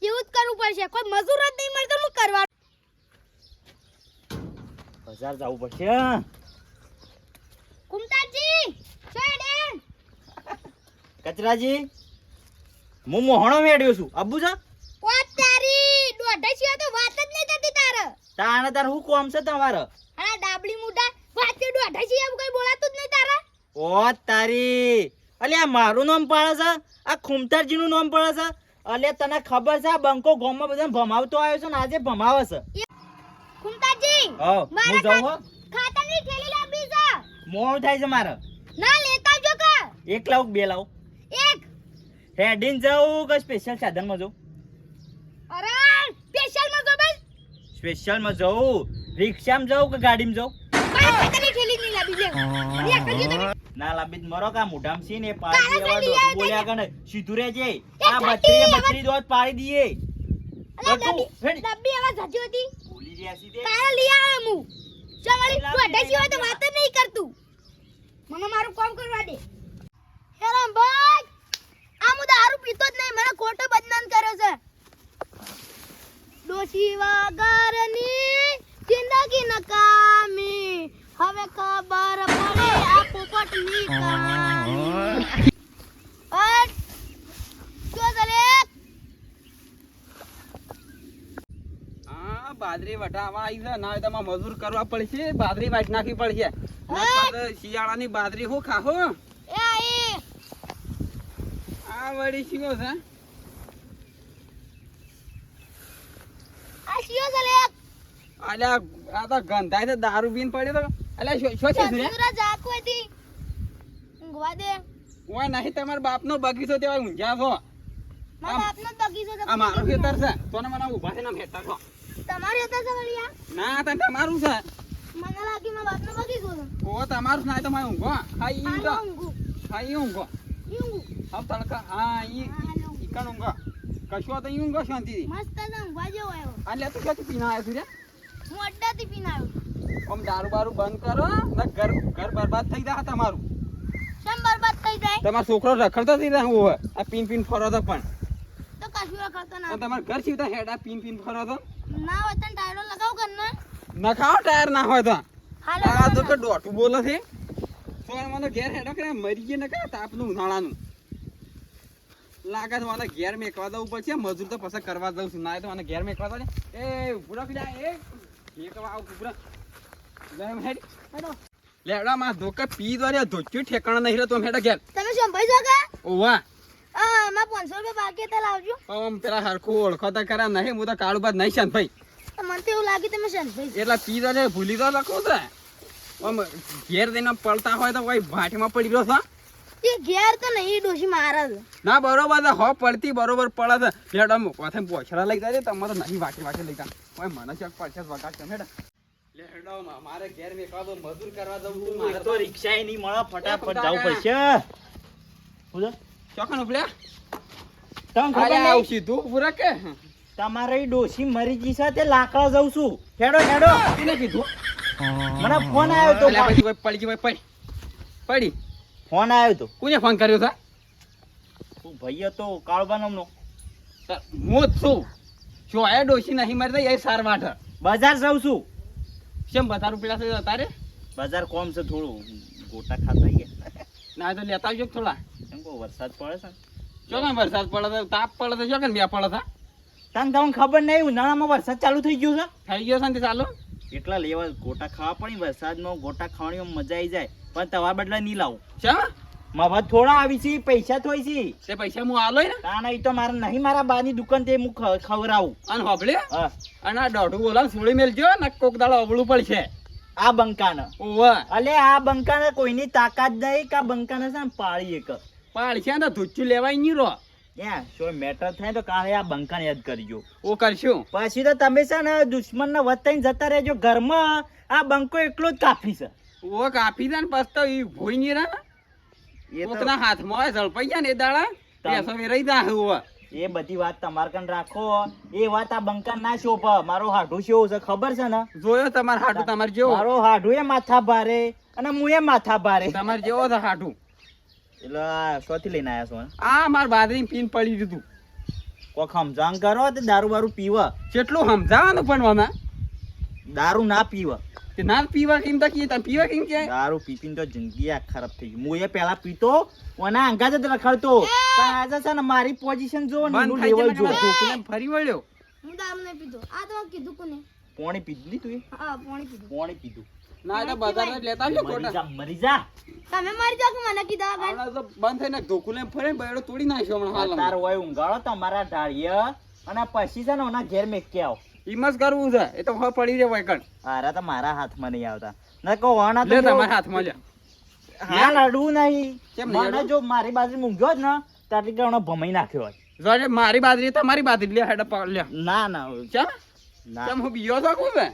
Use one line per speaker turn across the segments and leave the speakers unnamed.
એવું જ કરવું પડશે. કોઈ મજૂર જ નહીં મળતો હું કરવાનું.
બજાર જવું પડશે.
કુમતાજી છોડે
કચરાજી હું મોહણો મેળ્યો છું. અબ્બુ છે
ઓ તારી દોઢ છે તો વાત જ નહીં થતી તારે.
તાણે તાર હું કોમ છે તમારે?
અરે ડાબલી મુઢા વાત કે દોઢ છે એમ કઈ બોલાતું જ નહીં તારે.
ઓ તારી અલ્યા મારું નામ પાડે છે, આ ખુમતારજી નું નામ પડે છે. અલ્યા તને ખબર છે આ બંકો ગામમાં બધા ભમાવતો આવ્યો છે ને આજે ભમાવે છે.
કુમતાજી
હા હું જાઉં હો.
ખાતરની થેલી લાવી છે.
મોડું થાય છે મારે.
ના લેતા જો કે
એક લાવ બે લાવ.
એક
હેડીને જાઉં કે સ્પેશિયલ સાધનમાં જાઉં?
અરે સ્પેશિયલ માં જો બસ
સ્પેશિયલમાં જાઉં, રિક્ષામાં જાઉં કે ગાડીમાં જાઉં?
મારે ખાતરની થેલી નહીં લાવી લે. લે કરજો તમે.
ના લાંબી મરો કા મોઢામ સી ને
કાળા
પાડી એવા
ફેલી
ડોક
આવે
બોલ્યા કને સીધું રહેજે.
એ
આ
ઠાઠી,
બત્રી દોત પાડી દઈએ.
અરે
બધું હેડ.
ડબ્બી આવા જાજી હતી.
ભૂલી રહ્યા છી તે.
કાલે લઈ આવ્યો હું. ચવાળી દોઢ છે તો વાત જ નહીં કરતું. મને મારું કામ કરવા દે. હેરામ ભાઈ આ હું દારૂ પીતો જ નહીં, મને ખોટો બદનામ કર્યો છે. ડોશી વગરની જિંદગી નકામી, હવે ખબર પડે આ પોપટની કહાની. અટ શું ચાલે?
હા બાદરી વટાવા આવી છે ના તમારે મજૂર કરવા પડશે, બાદરી વાટ નાખવી પડશે. શિયાળાની બાદરી હું ખાહો.
એ આઈ
આ વળી શીઓ છે
આ શિયો ચાલે?
અલ્યા આ તો ગંધાય છે દારૂ પીને પડ્યો તો. અલ્યા શું છે તું?
ચતુરા જાકો હતી. ઊંઘવા દે.
ઓય નહીં તમારા બાપનો બગીચો તેવા ઊંઝા છો.
મારા બાપનો જ બગીચો છે.
આ મારો ખેતર છે તો ને મને ઊભા થઈને હેઠા છો.
તમારે હતા છે વળિયા?
ના તને તમારું છે.
મને લાગી મારા બાપનો બગીચો છે.
ઓ તમારું જ ના તો મને ઊંઘો ખાઈ ઊંઘો
હાલો ઊંઘું.
ખાઈ ઊંઘો
ઈ ઊંઘું.
હવે તડકા હા ઈ
હાલો.
ઈકણ ઊંઘો કશું તો ઈ ઊંઘો શાંતિથી.
મસ્ત છે ઊંઘવા જેવો આવ્યો.
અલ્યા તું ક્યાંથી પીને આવ્યો છું રે?
હું અડ્ડાથી પીને આવ્યો.
આમ દારૂ બારૂ બંધ કરો ને ઘર ઘર બરબાદ થઈ જાય તમારું.
કેમ બરબાદ થઈ જાય?
તમારો છોકરો રખડતો થઈ જાય હું આ પીન પીન ફરો તો પણ
તો કશું રખડતો ના.
તમારે ઘર સીધા હેડા પીન પીન ફરો તો
ના હોય તને ટાયરો લગાવ કર ને.
નખાવ ટાયર ના હોય તો
હાલો
આ તો કે દોઢું બોલે છે તો મને ઘેર હેડા કરે મરી ગયા ને કા તાપનું ઉનાળાનું લાગે છે મને ઘેર મેકવા દઉં પડશે મજૂર તો પછી કરવા દઉં છું ના તો મને ઘેર મેકવા દો ને એ ઉભરો જા એ મેકવા આવ ઉભરો લેમ હેડ
હેડો.
લેવડા માં ધોકે પી દો રે ધોચ્યું ઠેકાણા નહીં રહેતો હેડા ઘેર
તમે શું ભાઈ છો કે?
ઓવા
માં 500 રૂપિયા બાકી હતા લાવજો.
આમ પેલા હરખું ઓળખો તો ખરા નહીં હું તો કાળું બાદ નહીં શાંત ભાઈ
તો મને તો એવું લાગ્યું તમે શાંતભાઈ.
એટલા પી દો ભૂલી તો લખો છે આમ ઘેર દઈને પડતા હોય તો કોઈ ભાટીમાં પડી ગયો છો
એ ઘેર તો નહીં ડોશી મારા છે.
ના બરોબર છે હો પડતી બરોબર પડે છે લેડમ પાછા પોછડા લઈ જાય તમારે નહીં વાટી વાટી લઈ જા ઓય મને ચક પડશે વગાડ તમે લેડો મારે ઘેર મે કાદો મજૂર કરવા દઉં છું
મારે તો રિક્ષાએ નહીં મળે, ફટાફટ જવું પડશે. બોલો
ચોકન ઉપલે
તને ખબર
અરે
નહીં?
આવ સીધું પૂરા કે
તમારે ઈ ડોશી મરી ગઈ છે તે લાકડા જઉં છું. હેડો હેડો.
એને કીધું
મને ફોન આવ્યો તો.
અલ્યા પછી પડી ગઈ પડી
ફોન આવ્યો તો.
કોને ફોન કર્યો છે
તું ભાઈ હતો કાળબા નામનો.
હું જ છું જો એ ડોશી નહીં મરતા એ સાર વાટ
બજાર જઉં છું.
કેમ બધા રૂપિયા છે તારે
બજાર કોમ છે થોડું ગોટા ખાતા ગયા.
ના તો લેતા આવજો થોડા
એમ કહો વરસાદ પડે છે.
ચોકન વરસાદ પડે છે તાપ પડે છે ચોકન બે પડે છે
તને તમને ખબર નહીં ઉનાળામાં વરસાદ ચાલુ થઈ ગયો છે.
થઈ ગયો છે ને ચાલો
એટલા લેવા ગોટા ખાવા પડી વરસાદમાં ગોટા ખાવાની મજા આવી જાય પણ તમારા બદલા નહીં લાવું.
ચા
મફત થોડા આવી છે પૈસા થોઈ છે.
તે પૈસા હું આલો ને
તાણા ઈ તો મારે નહીં મારા બાની દુકાન તે હું ખવરાવું.
અને હોબળે
હા
અને આ દોઢું બોલા સોળી મેલજો ને કોક દાડો અવળું પડશે
આ બંકાને.
ઓવા
અલે આ બંકાને કોઈની તાકાત નહીં કે આ બંકાને છે ને પાળી એક.
પાડશે ને ધુચ્ચું લેવાય નહીં રો
ત્યાં શું મેટર થાય તો કાલે આ બંકાને યાદ કરજો.
ઓ કરશું
પછી તો તમે છે ને દુશ્મનને વતાઈને જતા રહેજો ઘરમાં. આ બંકો એકલો જ કાફી છે.
ઓ કાપી દે ને પછી તો ઈ ભોઈ નહીં રહે
એ તો
કોકના હાથમાં હોય ઝડપાઈ જાય ને એ દાડા પેસો વેરાઈ જાય ઓવા
એ બધી વાત તમારે કન રાખો. એ વાત આ બંકા ના શોપ. મારો હાડું કેવું છે ખબર છે ને?
જોયો તમારે હાટું તમારે જેવો
મારો હાડું એ માથા ભારે અને હું એ માથા ભારે.
તમારે જેવો છે હાટું
એટલે આ શોથી લઈને આયા છો?
આ માર બાદરી પીન પડી દીધું
કોક સમજાણ કરો તે દારૂ બારૂ પીવા.
કેટલું સમજાવવાનું પણ મને
દારૂ ના પીવા.
તે ના પીવા કેમ તો કી તને પીવા કેમ કે
દારૂ પીપીને તો જિંદગી આ ખરાબ થઈ ગઈ. હું એ પેલા પીતો ઓના અંગા જ રખડતો, પણ આજે છે ને મારી પોઝિશન જો ને એનું
બંધ
લેવલ
થઈ
જો.
જાય ઢોકળીને ફરી વળ્યો.
હું દારૂ નહીં પીતો. આ તો કીધું કોને?
પોણી પીધું તું એ?
હા, પાણી પીધું.
પોણી પીધું.
ના એ તો બજારમાં જ લેતા આવજો
મરી
ખોટા.
જા, મરી જા.
તમે મારી જાવ કે મને કીધા આગળ?
હમણાં તો બંધ થઈને ઢોકળીને ફરે ને બૈડો તોડી નાખ્યો હમણાં હાલ.
તાર હોય ઊંઘાડો તમારા ઢાળીએ અને પછી છે ને ઓના ઘેર મેકી આવો.
ઈમસ કરવું છે એ તો હવે પડી જાય વાયકણ.
હારા તો મારા હાથમાં નહીં આવતા. ન કહો વાણા તો
લે
જો-
તમારા હાથમાં લે.
હા નડવું નહીં.
કેમ નહીં
મને
અડવું?
જો મારી બાજુ મૂંઘ્યો જ ને ત્યારથી કે ઓને ભમાઈ નાખ્યો હોય.
જોજે મારી બાજરી તમારી બાજરી લે હેડ પકડ લે.
ના ના
ચા
ના.
કેમ હું બીયો છો કોણ બે?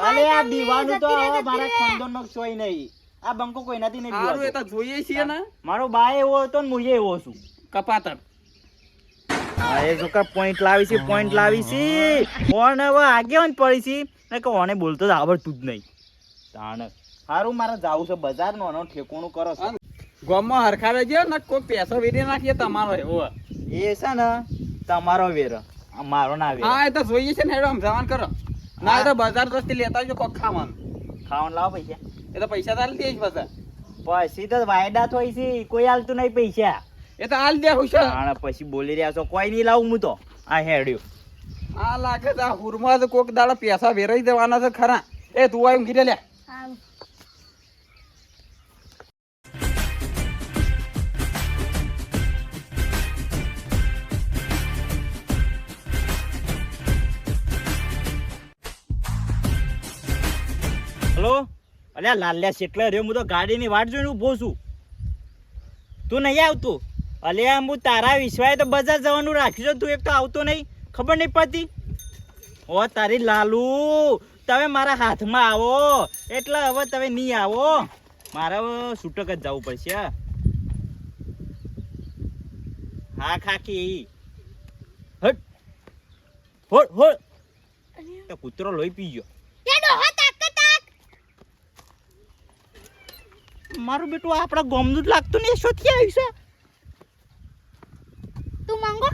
અરે આ દીવાનું તો હવે મારા ખાનદાનનો સોય નહીં. આ બંકો કોઈનાથી નહીં
સારું એ
દીવાતો.
તો જોઈએ છીએ ને
મારો બા એવો હતો ને હું એવો છું.
કપાતર.
હા એ છોકરા પોઈન્ટ લાવી છે, પોઈન્ટ લાવી છે. કોણ હવે આગેવાન પડી છે ને કે ઓને બોલતો જ આવડતું જ નહીં. તાણ સારું મારે જાવું છે બજાર નો ઠેકોણું કરો છો.
ગામમાં હરખા રહેજો ને કોઈ પૈસો વેરી નાખીએ તમારો એવો.
એ છે ને તમારો વેર આ મારો ના વેર.
હા એ તો જોઈએ છે ને હેડો સમજાવવાનું કરો. ના એ તો બજાર દોસ્તી લેતા આવજો કોક ખાવાનું.
ખાવાનું લાવો પૈસા.
એ તો પૈસા તારે દે જ પાછા.
પછી તો વાયદા થોઈ છે, કોઈ હાલતું નહીં પૈસા.
એ તો હાલ દે હુશા.
તાણ પછી બોલી રહ્યા છો કોઈ નહીં લાવું હું તો આ હેડ્યો.
આ લાગે છે આ હુરમાં તો કોક દાડા પૈસા વેરાઈ દેવાના છે ખરા. એ તું આવીને ઘીરે લે.
સારું.
હલો અલ્યા લાલ્યા શેટલે રહ્યો હું તો ગાડીની વાટ જોઈને ઊભો છું. તું નહીં આવતું? અલ્યા હું તારા વિશ્વાએ તો બજાર જવાનું રાખ્યું છે, તું એક તો આવતો નહીં, ખબર નહીં પડતી. ઓ તારી લાલુ તમે મારા હાથમાં આવો એટલે હવે તમે નહીં આવો. મારે હવે છૂટક જ જવું પડશે. હા ખાકી હટ હોડ હોડ એ કૂતરો લોહી પી ગયો.
એ ડોહા તાક કે તાક.
મારું બેટું આપણા ગામનું જ લાગતું નહીં, શોથી આવ્યું છે.
તું માંગો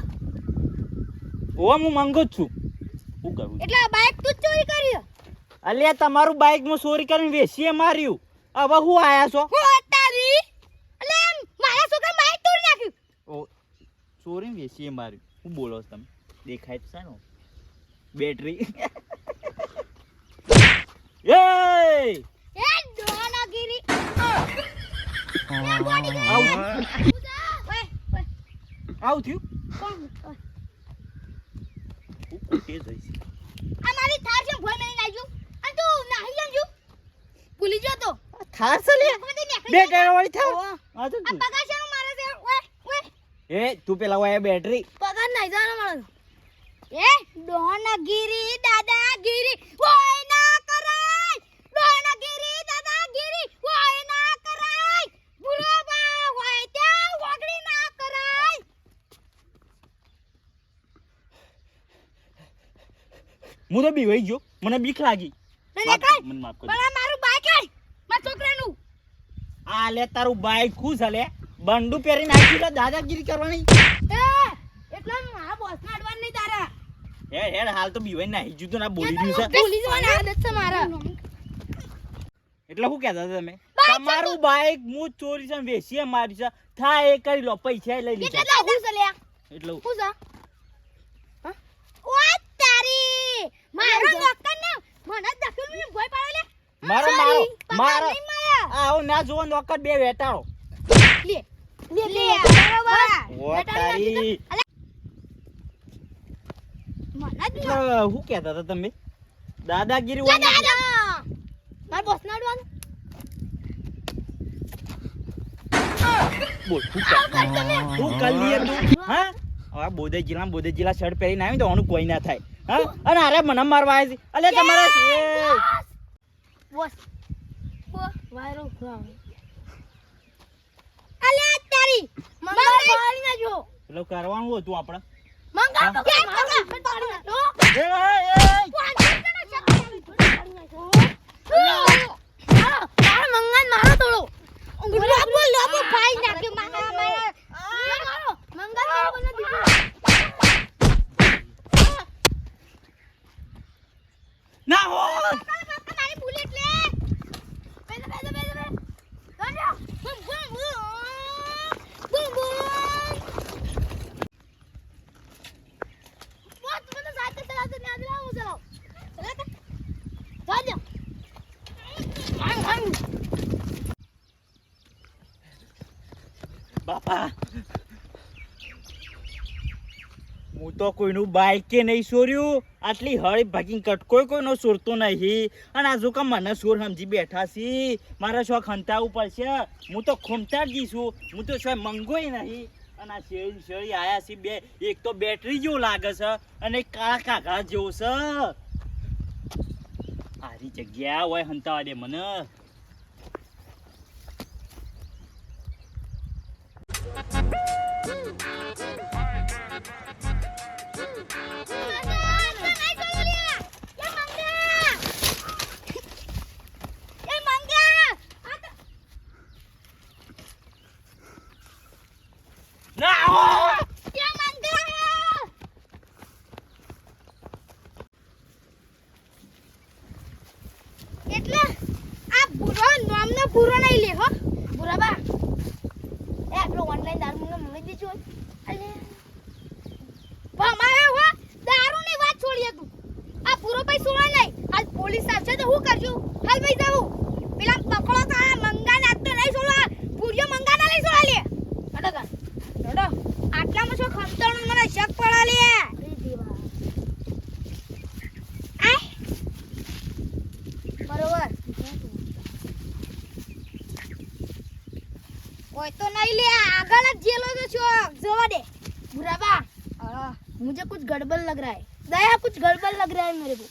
ઓ હું માંગુ જ છું. શું કરું?
એટલે આ બાઈક તું જ ચોરી કર્યો?
અલ્યા તમારું બાઈક માં ચોરી કરીને વેચીએ માર્યું. હવે હું આયા છો?
હું તારી એટલે મારા છોકરા બાઈક તોડી નાખ્યું.
ઓ ચોરીને વેચીએ માર્યું. શું બોલો છો તમે? દેખાય તો છે ને બેટરી. એ
એ ડોહાનાગીરી.
આવું
ઓય ઓય
આવું થયું.
કોણ? ઓય.
હું પોતે જ હઈશ.
આ મારી થાર છે ભોય મેલી નાખ્યું અને તું નાહી જંજુ ભૂલી ગયો તો.
થાર છે લે બે ટાયર વાળી થાર.
ઓહ.
આ તો
આ
તું.
પગાર છે મારે છે. ઓય ઓય
એ તું પેલા વાય બેટરી.
પગાર નહીં જવાનો મારો. એ ડોહાનાગીરી દાદાગીરી ઓય ના કરાય. ડોહાનાગીરી દાદાગીરી ઓય ના કરાય. ભૂલો બા હોય ત્યાં વગડી ના કરાય.
હું તો બીવાઈ ગયો, મને બીક લાગી.
મને કાઈ
મને માફ
પણ
કરજો.
આ મારું બાઈક આય મારા છોકરાનું.
આ લે તારું બાઈક ખુશ હલે બંડુ પહેરીને આવી ગયો દાદાગીરી કરવાની.
એ એટલા મારા બોસના અડવાન નહીં તારા.
હેડ હેડ હાલ તો બીવાઈ નાહી જુતો ના બોલી રહ્યું છે.
ભૂલી જવાની આદત છે મારા.
એટલે શું કહેતા હતા તમે?
બાઈક
તમારું બાઈક હું જ ચોરી છે ને વેચીએ મારી છે. થાય એ કરી લો, પૈસા લઈ લીધા.
કેટલા હું છે લ્યા?
એટલે
હું છે? હા? ઓય તારી મારો નોકર ને મને દખલ મને ભોય પાડો લે.
મારો
Sorry,
મારો
પગાર નહીં મારા.
આવો ના જોવો નોકર બે વેટાળો.
લે લે બરોબર.
ઓ તારી
અલે મને જ
એટલે શું કહેતા હતા તમે? દાદાગીરી
લે
વાળી?
દાદા મારા બોસના અડવાન.
બોલ શું કર? શું કરી લે તું? હા હવે બોધે જિલ્લા શર્ટ પહેરીને આવી તો આનું કોઈ ના થાય. હા અને અરે મને મારવા આવે છે. અલે તમારા
બોસ વાયરો ખાવ. અલે તારી મંગળ પાડી નાખજો.
પેલો કરવાનું હતું આપણે.
મંગળ પકડ પાડી નાખજો.
એ,
મારો તોડો લોબો ભાઈ નાખ્યો મારા મંગળ મારો મને દીધો.
બાપા હું તો કોઈનું બાઈક કે નહીં ચોર્યું, આટલી હળી ભાગીને કટકોય કોઈનો ચોરતો નહીં. અને આ જો કે મને ચોર સમજી બેઠા છી, મારા શોખ હંતાવું પડશે. હું તો ખોમતાજી છું, હું તો શોખ મંગોય નહીં. અને આ શેરી શેરી આયા છે બે, એક તો બેટરી જેવું લાગે છે અને એક કાળા કાકા જેવું છે. આરી જગ્યા હોય હંતાવા દે મને.
એટલે આ બુરો નામનો બુરો નહીં લે હો બુરાબા. એ આપણો ઓનલાઈન દારૂ મને મળી દીધો. અલે મારે હો દારૂની વાત છોડી તું. આ બુરો ભાઈ સુવા નહીં. આજ પોલીસ આવશે તો હું કરશું? હાલ ભાઈ જાવું પેલા પકડો તો આ મંગા નાત તો નહીં છોડવા. પૂરિયો મંગા ના લઈ છોડા લે. અડો કા અડો આટલામાં શું ખમતણું મને શક પડા લે. અરે દેવા આય બરોબર કોઈ तो नहीं ले आगल जेलो तो छो जवा दे बुराबा. मुझे कुछ गड़बड़ लग रहा है दया, कुछ गड़बड़ लग रहा है मेरे को.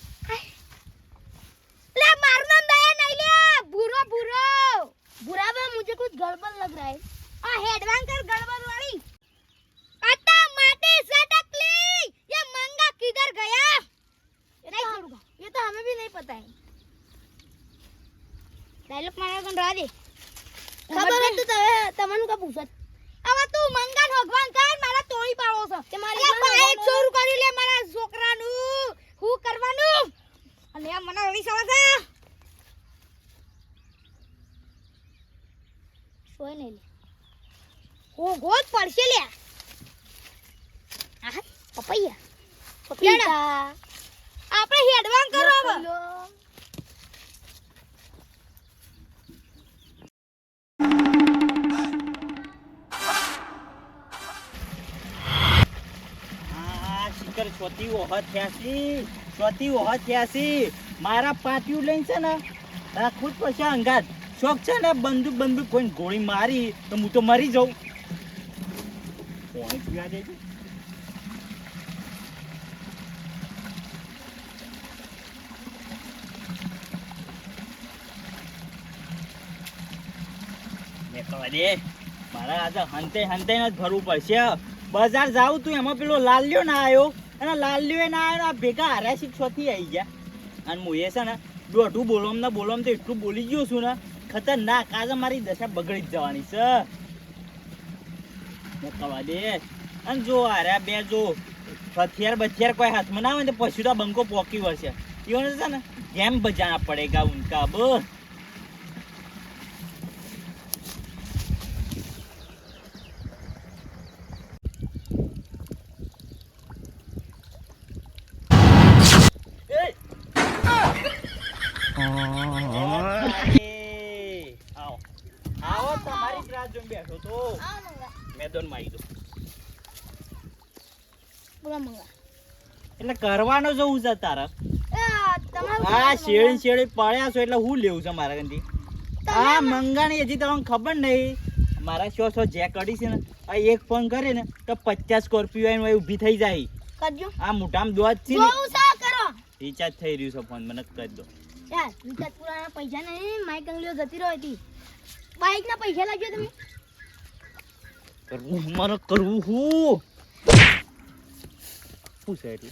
ले मारना दया नहीं ले बुरो बुरो बुराबा, मुझे कुछ गड़बड़ लग रहा है. आ हेडवान कर गड़बड़ वाली आता माटे सटकली. ये मंगा किधर गया? नहीं छोड़ूंगा, ये तो हमें भी नहीं पता है. डायलॉग मारना कौन रहा दे ખબર હતું તમને કા પૂછત. હવે તું મંગાન ભગવાન કર મારા તોડી પાડો છો. તમારી બાઈક ચોરું કરી લે મારા છોકરાનું. હું કરવાનું અને આ મને ઓલી સવા છે સોય નહીં લે. ઓ ગોત પડશે લે. આ પપૈયા પપૈયા આપણે હેડવાન કરો હવે.
ચોથી વખત થયા છે મારા પાટિયું લઈને છે ને રાખવું જ પડશે અંગાત. શોખ છે ને બંદૂક કોઈ ગોળી મારી તો હું તો મરી જાઉં. પાણી પીવા દેજો. નીકળવા દે, મારા આજે હંતે જ ભરવું પડશે. બજાર જાઉં તું એમાં પેલો લાલ્યો ના આવ્યો અને લાલ્યો ના આવ્યો. આ ભેગા હાર્યા શીખ છોથી આવી ગયા. અને હું એ છે ને દોઢું બોલવામાં તો એટલું બોલી ગયો છું ને ખતરનાક. આજે મારી દશા બગડી જ જવાની છે. મોકલવા દે. અને જો હાર્યા બે જો હથિયાર કોઈ હાથમાં ના હોય ને પછી તો બંકો પોકી વળશે. એવું છે ને ગેમ બજાના પડેગા ઉનકા બસ. આવો તમારી જ રાહ જોઈને બેઠો તો. મેદાનમાં આવી દો.
બોલા મંગા
એટલે કરવાનો જવું છે તારે?
તમારું
આ શેડી પડ્યા છો એટલે હું લેવું છે મારા ગંદી. આ મંગાની હજી તમને ખબર નહીં. મારા શો જે કડી છે ને આ એક ફોન કરે ને તો 50 સ્કોર્પિયો આવીને ઊભી થઈ જાય.
કરજો
આ મોટામાં દોત છે ને
જોઉં સા કરો.
રિચાર્જ થઈ રહ્યું છે ફોન મને કરી દો.
યાર રિચાર્જ પુરાના પૈસા નહીં. માઈક અંગલીઓ જતી રહી હતી. બાઈક ના પૈસા લાગ્યો તમે
કરવું મારે કરવું હું પૂછે એટલે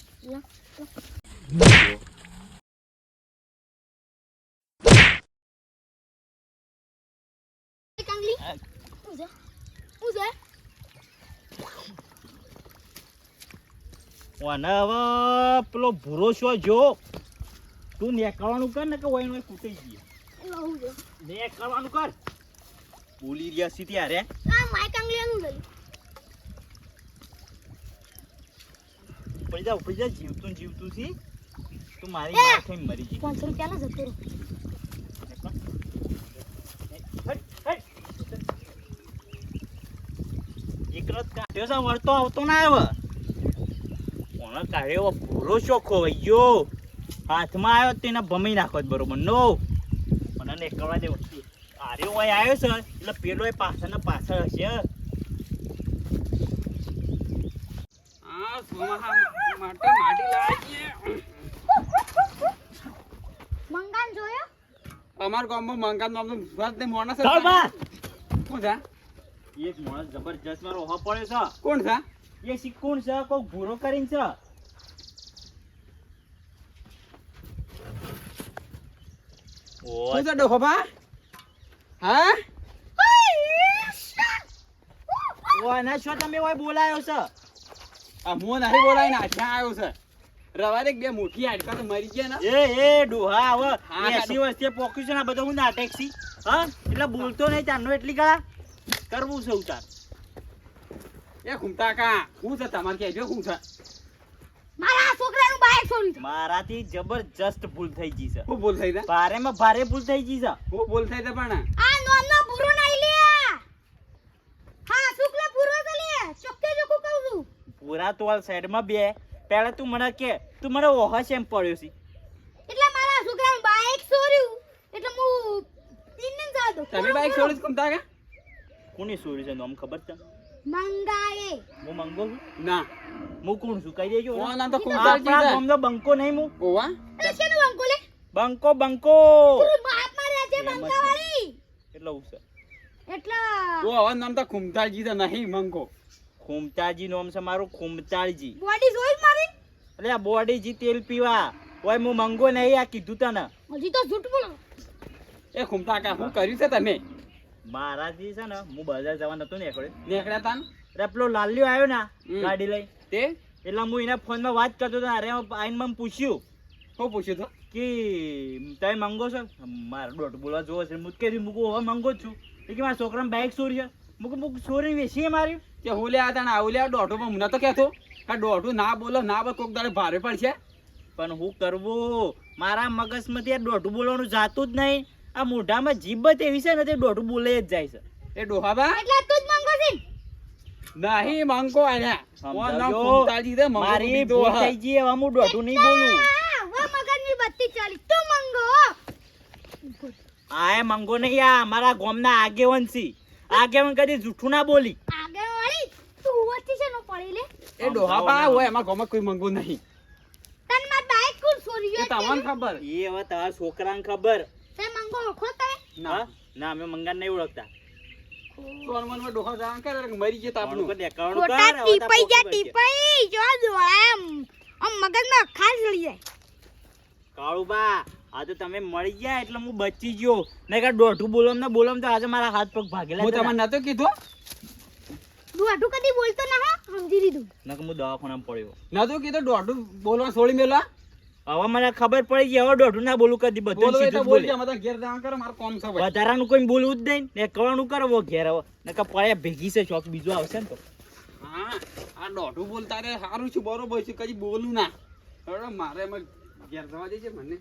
બાઈક અંગલી ઉજે
અને હવે પેલો ભૂરો છો જો તું નેકળવાનું કર ને કે વાઈન વાઈ કૂટી ગઈ. નેકળવાનું કર. બોલી રહ્યા છે ત્યારે
આ માઈક અંગલીનું લઈ
ઉપડી જા જીવતું છે તું મારી માર ખાઈ મરી ગઈ.
500 રૂપિયા ના જતો
તરત કાઢ્યો છે વળતો આવતો ના આવે કોને કાઢ્યો પૂરો શોખો વઈ ગયો હાથમાં આવ્યો તેને ભમી નાખો જ બરોબર નો મને નીકળવા દે આર્યો હોય આવ્યો છે એટલે પેલો એ પાછળ ને પાછળ હશે
આ સોમાહા માટે માટી લાવી
મંગાન જોયો
અમાર ગામમાં મંગાન નામનો વાત ને માણસ
ચાલ બા
કોણ છે
એક માણસ જબરજસ્ત મારો ઓહો પડ્યો
કોણ છે
છે એ સિક્કોણ છે કોક ભૂરો કરીને છે
શું છે ડોહો બા હા
ઓ ના શું તમે ઓય બોલાયો છે
આ મોં નહીં બોલાય ને આછા આવ્યો છે રવારે બે મોટી હાડકા તો મરી ગયા ને
એ ડોહા હવે
હા,
80 વર્ષે પોક્યું છે ને આ બધું હું નાટક છી હા એટલે બોલતો નહીં તારનો એટલી ગળા કરવું છે ઉતાર
એ ઘૂમતા કા શું છે તમારે કહેજો શું છે
મારા છોકરાનું બાઈક ચોરી છે.
મારાથી જબરજસ્ત ભૂલ થઈ ગઈ છે
શું બોલ થઈ છે
ભારેમાં ભારે ભૂલ થઈ ગઈ છે
શું બોલ થઈ છે પણ
આ નોમનો પૂરો નહીં લે હા શુક્લ પૂરો છે લે ચોક્કે ચોખ્ખું કહું છું
પૂરા તો સાઈડમાં બે પહેલા તું મને કે તું મને ઓહો શેમ પડ્યો છે
એટલે મારા છોકરાનું બાઈક ચોર્યું એટલે હું ઇન્ડિયન જાતો
તમે બાઈક છોડી ઘૂમતા કા
કોની ચોરી છે નામ ખબર છે
મંગાએ
હું મંગો છું
ના
હું કોણ છું કહી દેજો
કોણ આ તો કુંતાલજી
આપણા
છે
ગામનો બંકો નહીં હું
ઓવા
એ શેનું અંકો લે
બંકો બંકો
પૂરું બાપ મારે છે
એમ જ
બંકા વાળી
એટલે હું છે
એટલે
ઓ હવે નામ તો કુંતાલજી તો નહીં મંગો
ખુમતાજી નામ છે મારું ખુમતાજી
બોડી જોઈ મારી
એટલે આ બોડીજી તેલ પીવા ઓય હું મંગો નહીં આ કીધું તને
હજી તો જૂઠ બોલો
એ ઘૂમતા કા શું કર્યું છે તમે
મારાથી છે ને હું બજાર જવા નતો નીકળ્યો
નીકળ્યા તા ને?
એટલે પેલો લાલ્યો આવ્યો ને
હમ.
ગાડી લઈ
તે
એટલે હું એના ફોનમાં વાત કરતો હતો અરે આઈને મને પૂછ્યું
શું પૂછ્યું તો
કે તમે મંગો છો મારે દોઢ બોલવા જોવો છે હું કે મૂકું હવે મંગો જ છું એ કે મારા છોકરાને બાઇક ચોરી છે મૂકું ચોરી વેચીએ માર્યું
કે હું લે હતા ને આવું લે દોઢો પણ હું નતો કહેતો આ દોઢું ના બોલો ના બોલ કોક દાડે ભારે પડશે
પણ હું કરવું મારા મગજમાંથી આ દોઢું બોલવાનું જાતું જ નહીં આ મોઢામાં જીભ જ એવી છે ને તે દોઢું બોલે જ જાય છે
એ ડોહાબા
એટલે તું જ મંગો છે
નહીં મંગો આલ્યા કોણ નામ
સમજાવજો.
કુંતાલજી છે મંગો
મારી
કીધો
ભૂલ
હા.
થઈ ગઈ હવે હું દોઢું નહીં બોલું
આ વા મગજની બત્તી ચાલી તું મંગો
આ એ મંગો નહીં આ મારા ગામના આગેવાન છે આગેવાન કદી જૂઠું ના બોલી
આગળ વાળી તું વચ્ચે છે નો પડી લે
એ ડોહાબા હોય એમાં ગામમાં કોઈ મંગો નહીં
તન માર બાઈક કોણ ચોરી
એ તમને ખબર
એ હવે તારા છોકરાને ખબર
તે મંગો ઓળખો તમે
ના
હા ના અમે મંગાને નહીં ઓળખતા
સોન મનમાં ડોહા જાણ કરે કે મરી ગયા તાપનું
કોણ કરે, કોણ
ખોટા
કરે, હવે તાર
ટીપાઈ જા
પોતું કરજે.
ટીપાઈ જો દોડા આમ મગજમાં ખાસ લઈ જાય
કાળુબા આ તો તમે મળી ગયા એટલે હું બચી ગયો નહીં કે દોઢું બોલમ તો આજે મારા હાથ પગ ભાગેલા
હું
હતા.
તમને નતો કીધું
દોઢું કદી બોલતો ના હો સમજી લીધું
નકર હું દવાખાનામાં પડ્યો
નતો કીધું દોઢું બોલવા છોડી મેલા
હવે મને ખબર પડી ગઈ હવે દોઢું ના બોલું કદી બધું
બોલો એ તો
સીધું જ
બોલ
બોલે.
જા મત ઘેર જાણ કરે મારું કામ છે ભાઈ
વધારાનું કોઈ બોલવું જ નહીં ને કરવાનું કરવો ઘેર હવે નકર પડ્યા ભેગી છે ચોક બીજો આવશે ને તો
હા આ દોઢું બોલતા રે સારું છું બરોબર છે કદી બોલું ના હવે મારે એમાં ઘેર જવા દેજે મને